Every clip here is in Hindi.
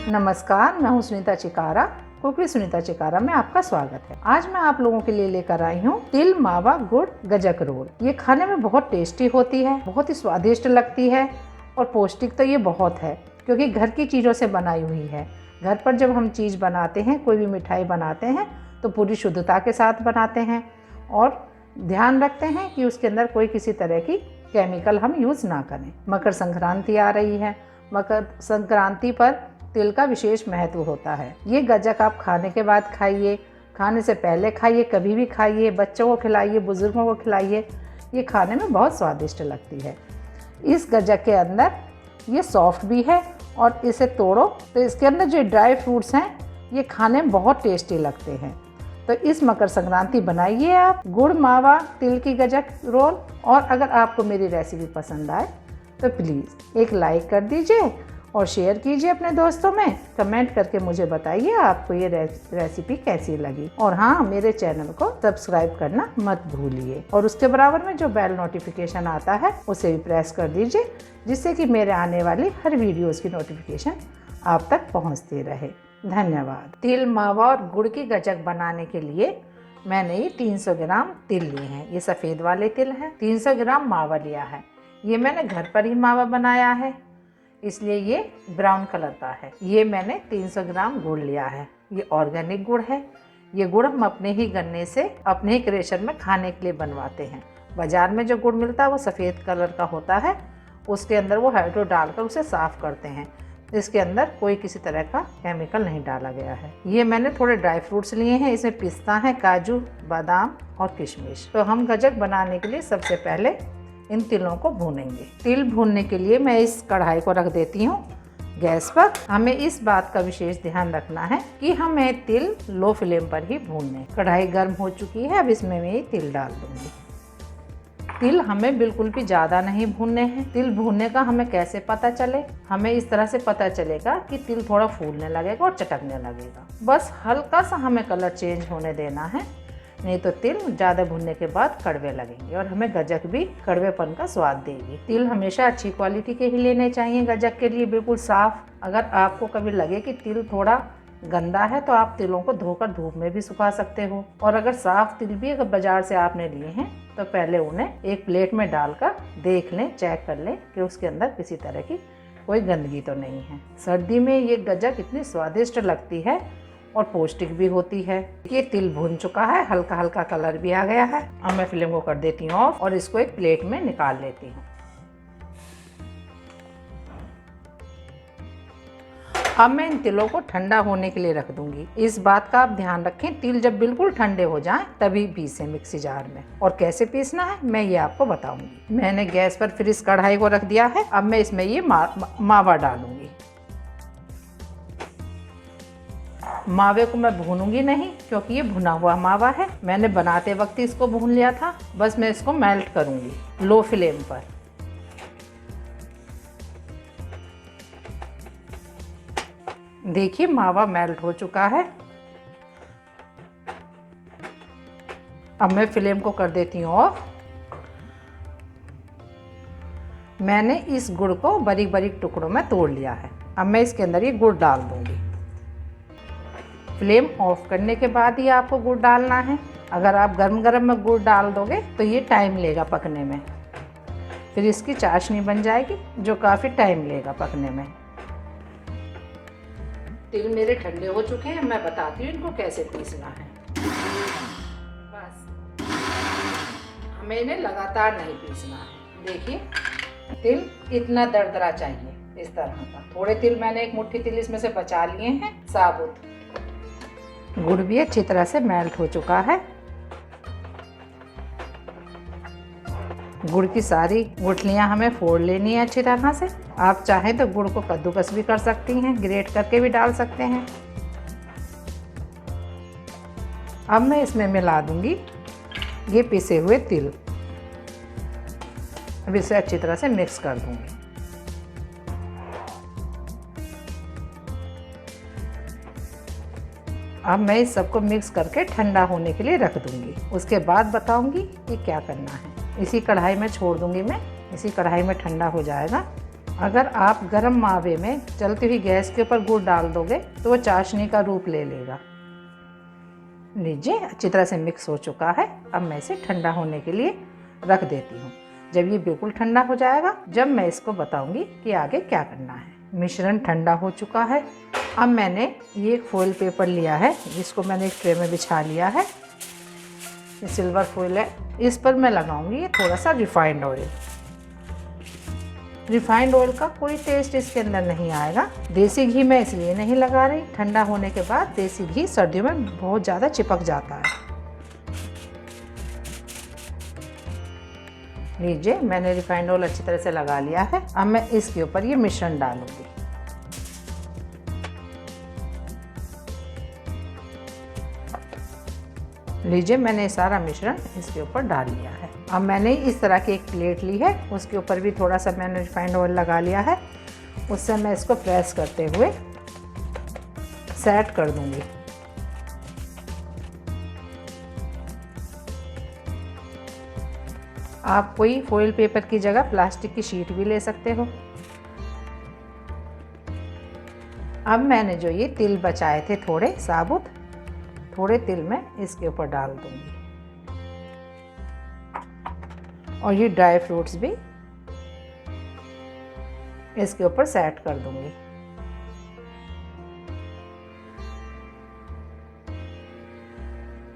नमस्कार, मैं हूँ सुनीता चिकारा। कुक विद सुनीता चिकारा में आपका स्वागत है। आज मैं आप लोगों के लिए लेकर आई हूँ तिल मावा गुड़ गजक रोल। ये खाने में बहुत टेस्टी होती है, बहुत ही स्वादिष्ट लगती है और पौष्टिक तो ये बहुत है क्योंकि घर की चीज़ों से बनाई हुई है। घर पर जब हम चीज़ बनाते हैं, कोई भी मिठाई बनाते हैं तो पूरी शुद्धता के साथ बनाते हैं और ध्यान रखते हैं कि उसके अंदर कोई किसी तरह की केमिकल हम यूज़ ना करें। मकर संक्रांति आ रही है। मकर संक्रांति पर तिल का विशेष महत्व होता है। ये गजक आप खाने के बाद खाइए, खाने से पहले खाइए, कभी भी खाइए, बच्चों को खिलाइए, बुजुर्गों को खिलाइए। ये खाने में बहुत स्वादिष्ट लगती है। इस गजक के अंदर ये सॉफ्ट भी है और इसे तोड़ो तो इसके अंदर जो ड्राई फ्रूट्स हैं ये खाने में बहुत टेस्टी लगते हैं। तो इस मकर संक्रांति बनाइए आप गुड़ मावा तिल की गजक रोल। और अगर आपको मेरी रेसिपी पसंद आए तो प्लीज़ एक लाइक कर दीजिए और शेयर कीजिए अपने दोस्तों में। कमेंट करके मुझे बताइए आपको ये रेसिपी कैसी लगी। और हाँ, मेरे चैनल को सब्सक्राइब करना मत भूलिए और उसके बराबर में जो बेल नोटिफिकेशन आता है उसे भी प्रेस कर दीजिए, जिससे कि मेरे आने वाली हर वीडियोज़ की नोटिफिकेशन आप तक पहुँचती रहे। धन्यवाद। तिल मावा और गुड़ की गजक बनाने के लिए मैंने ये 300 ग्राम तिल लिए हैं। ये सफ़ेद वाले तिल हैं। 300 ग्राम मावा लिया है। ये मैंने घर पर ही मावा बनाया है, इसलिए ये ब्राउन कलर का है। ये मैंने 300 ग्राम गुड़ लिया है। ये ऑर्गेनिक गुड़ है। ये गुड़ हम अपने ही गन्ने से अपने ही क्रेशर में खाने के लिए बनवाते हैं। बाज़ार में जो गुड़ मिलता है वो सफ़ेद कलर का होता है। उसके अंदर वो हाइड्रो डालकर उसे साफ़ करते हैं। इसके अंदर कोई किसी तरह का केमिकल नहीं डाला गया है। ये मैंने थोड़े ड्राई फ्रूट्स लिए हैं। इसमें पिस्ता है, काजू, बादाम और किशमिश। तो हम गजक बनाने के लिए सबसे पहले इन तिलों को भूनेंगे। तिल भूनने के लिए मैं इस कढ़ाई को रख देती हूँ गैस पर। हमें इस बात का विशेष ध्यान रखना है कि हमें तिल लो फ्लेम पर ही भूनने। कढ़ाई गर्म हो चुकी है, अब इसमें मैं ये तिल डाल दूँगी। तिल हमें बिल्कुल भी ज़्यादा नहीं भूनने हैं। तिल भूनने का हमें कैसे पता चले? हमें इस तरह से पता चलेगा कि तिल थोड़ा फूलने लगेगा और चटकने लगेगा। बस हल्का सा हमें कलर चेंज होने देना है, नहीं तो तिल ज़्यादा भुनने के बाद कड़वे लगेंगे और हमें गजक भी कड़वेपन का स्वाद देगी। तिल हमेशा अच्छी क्वालिटी के ही लेने चाहिए गजक के लिए, बिल्कुल साफ़। अगर आपको कभी लगे कि तिल थोड़ा गंदा है तो आप तिलों को धोकर धूप में भी सुखा सकते हो। और अगर साफ़ तिल भी अगर बाज़ार से आपने लिए हैं तो पहले उन्हें एक प्लेट में डालकर देख लें, चेक कर लें कि उसके अंदर किसी तरह की कोई गंदगी तो नहीं है। सर्दी में ये गजक इतनी स्वादिष्ट लगती है और पौष्टिक भी होती है। ये तिल भून चुका है, हल्का हल्का कलर भी आ गया है। अब मैं फ्लेम को कर देती हूँ ऑफ और इसको एक प्लेट में निकाल लेती हूँ। अब मैं इन तिलों को ठंडा होने के लिए रख दूंगी। इस बात का आप ध्यान रखें, तिल जब बिल्कुल ठंडे हो जाएं तभी पीसें मिक्सी जार में। और कैसे पीसना है मैं ये आपको बताऊंगी। मैंने गैस पर फिर इस कढ़ाई को रख दिया है। अब मैं इसमें ये मावा डालूंगी। मावे को मैं भूनूंगी नहीं क्योंकि ये भुना हुआ मावा है। मैंने बनाते वक्त इसको भून लिया था। बस मैं इसको मेल्ट करूंगी लो फ्लेम पर। देखिए मावा मेल्ट हो चुका है। अब मैं फ्लेम को कर देती हूँ ऑफ। मैंने इस गुड़ को बारीक बारीक टुकड़ों में तोड़ लिया है। अब मैं इसके अंदर ये गुड़ डाल दूंगी। फ्लेम ऑफ करने के बाद ही आपको गुड़ डालना है। अगर आप गर्म गर्म में गुड़ डाल दोगे तो ये टाइम लेगा पकने में, फिर इसकी चाशनी बन जाएगी जो काफ़ी टाइम लेगा पकने में। तिल मेरे ठंडे हो चुके हैं। मैं बताती हूँ इनको कैसे पीसना है। बस हमें इन्हें लगातार नहीं पीसना है। देखिए तिल इतना दरदरा चाहिए, इस तरह का। थोड़े तिल मैंने एक मुट्ठी तिल इसमें से बचा लिए हैं साबुत। गुड़ भी अच्छी तरह से मेल्ट हो चुका है। गुड़ की सारी गुठलियाँ हमें फोड़ लेनी है अच्छी तरह से। आप चाहें तो गुड़ को कद्दूकस भी कर सकती हैं, ग्रेट करके भी डाल सकते हैं। अब मैं इसमें मिला दूंगी ये पिसे हुए तिल। अब इसे अच्छी तरह से मिक्स कर दूंगी। अब मैं इस सबको मिक्स करके ठंडा होने के लिए रख दूंगी। उसके बाद बताऊंगी कि क्या करना है। इसी कढ़ाई में छोड़ दूंगी मैं। इसी कढ़ाई में ठंडा हो जाएगा अगर आप गरम मावे में चलती हुई गैस के ऊपर गुड़ डाल दोगे तो वो चाशनी का रूप ले लेगा। लीजिए, अच्छी तरह से मिक्स हो चुका है। अब मैं इसे ठंडा होने के लिए रख देती हूँ। जब ये बिल्कुल ठंडा हो जाएगा, जब मैं इसको बताऊंगी कि आगे क्या करना है। मिश्रण ठंडा हो चुका है। अब मैंने ये एक फॉइल पेपर लिया है, जिसको मैंने एक ट्रे में बिछा लिया है। ये सिल्वर फॉइल है। इस पर मैं लगाऊंगी थोड़ा सा रिफाइंड ऑयल। रिफाइंड ऑयल का कोई टेस्ट इसके अंदर नहीं आएगा। देसी घी मैं इसलिए नहीं लगा रही, ठंडा होने के बाद देसी घी सर्दियों में बहुत ज़्यादा चिपक जाता है। लीजिए, मैंने रिफाइंड ऑयल अच्छी तरह से लगा लिया है। अब मैं इसके ऊपर ये मिश्रण डालूंगी। लीजिए, मैंने सारा मिश्रण इसके ऊपर डाल लिया है। अब मैंने इस तरह की एक प्लेट ली है, उसके ऊपर भी थोड़ा सा मैंने रिफाइंड ऑयल लगा लिया है। उससे मैं इसको प्रेस करते हुए सेट कर दूंगी। आप कोई फॉइल पेपर की जगह प्लास्टिक की शीट भी ले सकते हो। अब मैंने जो ये तिल बचाए थे थोड़े साबुत, थोड़े तिल मैं इसके ऊपर डाल दूंगी और ये ड्राई फ्रूट्स भी इसके ऊपर सेट कर दूंगी।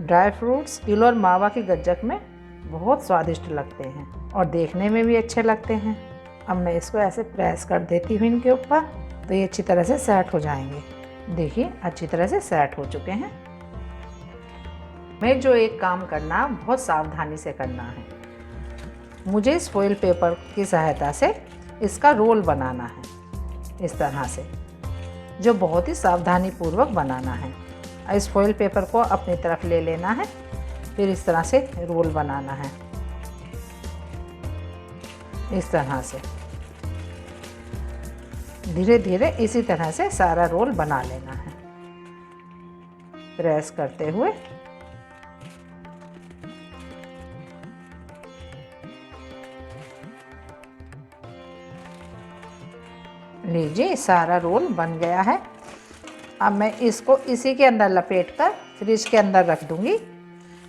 ड्राई फ्रूट्स तिल और मावा की गज्जक में बहुत स्वादिष्ट लगते हैं और देखने में भी अच्छे लगते हैं। अब मैं इसको ऐसे प्रेस कर देती हूँ इनके ऊपर, तो ये अच्छी तरह से सेट हो जाएंगे। देखिए, अच्छी तरह से सेट हो चुके हैं। मैं जो एक काम करना बहुत सावधानी से करना है। मुझे इस फॉइल पेपर की सहायता से इसका रोल बनाना है, इस तरह से, जो बहुत ही सावधानी पूर्वक बनाना है। इस फॉइल पेपर को अपनी तरफ ले लेना है, फिर इस तरह से रोल बनाना है, इस तरह से धीरे धीरे इसी तरह से सारा रोल बना लेना है, प्रेस करते हुए। लीजिए, सारा रोल बन गया है। अब मैं इसको इसी के अंदर लपेटकर फ्रिज के अंदर रख दूंगी।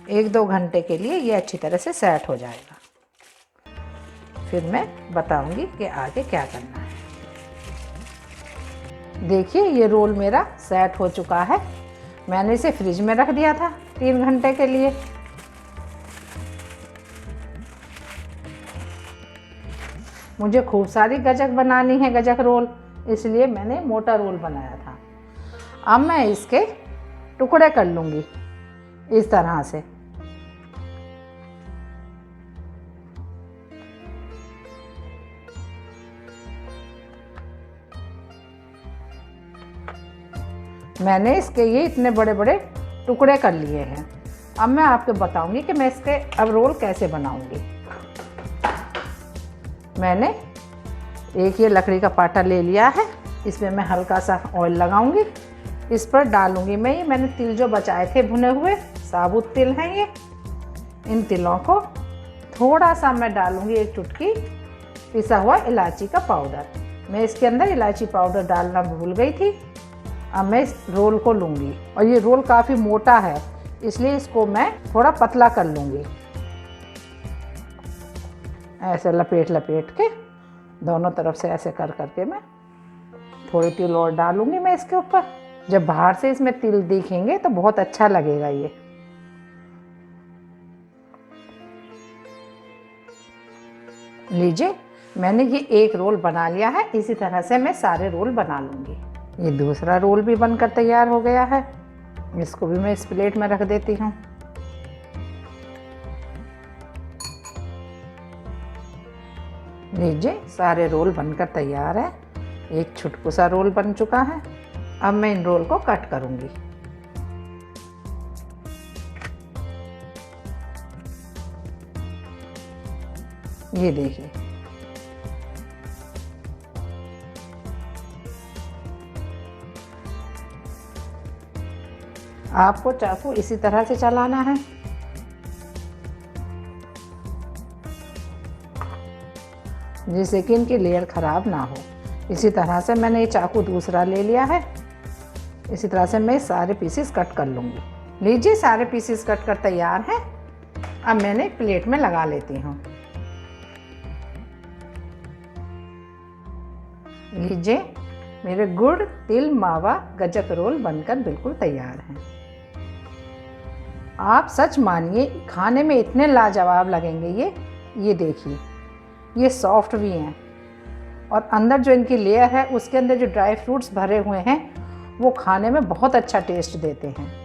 1-2 घंटे के लिए ये अच्छी तरह से सेट हो जाएगा। फिर मैं बताऊंगी कि आगे क्या करना है। देखिए, ये रोल मेरा सेट हो चुका है। मैंने इसे फ्रिज में रख दिया था 3 घंटे के लिए। मुझे खूब सारी गजक बनानी है, गजक रोल, इसलिए मैंने मोटा रोल बनाया था। अब मैं इसके टुकड़े कर लूँगी इस तरह से। मैंने इसके ये इतने बड़े बड़े टुकड़े कर लिए हैं। अब मैं आपको बताऊंगी कि मैं इसके अब रोल कैसे बनाऊंगी। मैंने एक ये लकड़ी का पाटा ले लिया है, इसमें मैं हल्का सा ऑयल लगाऊंगी। इस पर डालूंगी मैंने तिल जो बचाए थे, भुने हुए साबुत तिल हैं ये। इन तिलों को थोड़ा सा मैं डालूंगी, एक चुटकी पिसा हुआ इलायची का पाउडर। मैं इसके अंदर इलायची पाउडर डालना भूल गई थी। अब मैं इस रोल को लूँगी और ये रोल काफ़ी मोटा है, इसलिए इसको मैं थोड़ा पतला कर लूँगी। ऐसे लपेट लपेट के दोनों तरफ से ऐसे कर करके मैं थोड़ी तिल और डालूँगी मैं इसके ऊपर। जब बाहर से इसमें तिल दिखेंगे तो बहुत अच्छा लगेगा ये। लीजिए, मैंने ये एक रोल बना लिया है। इसी तरह से मैं सारे रोल बना लूँगी। ये दूसरा रोल भी बनकर तैयार हो गया है। इसको भी मैं इस प्लेट में रख देती हूँ। लीजिए, सारे रोल बनकर तैयार है। एक छुटकू सा रोल बन चुका है। अब मैं इन रोल को कट करूँगी। ये देखिए, आपको चाकू इसी तरह से चलाना है। जिससे कि इनकी लेयर ख़राब ना हो। इसी तरह से मैंने ये चाकू दूसरा ले लिया है। इसी तरह से मैं सारे पीसेस कट कर लूँगी। लीजिए, सारे पीसेस कट कर तैयार हैं। अब मैंने एक प्लेट में लगा लेती हूँ। लीजिए, मेरे गुड़ तिल मावा गजक रोल बनकर बिल्कुल तैयार हैं। आप सच मानिए, खाने में इतने लाजवाब लगेंगे ये देखिए, ये सॉफ्ट भी हैं और अंदर जो इनकी लेयर है उसके अंदर जो ड्राई फ्रूट्स भरे हुए हैं वो खाने में बहुत अच्छा टेस्ट देते हैं।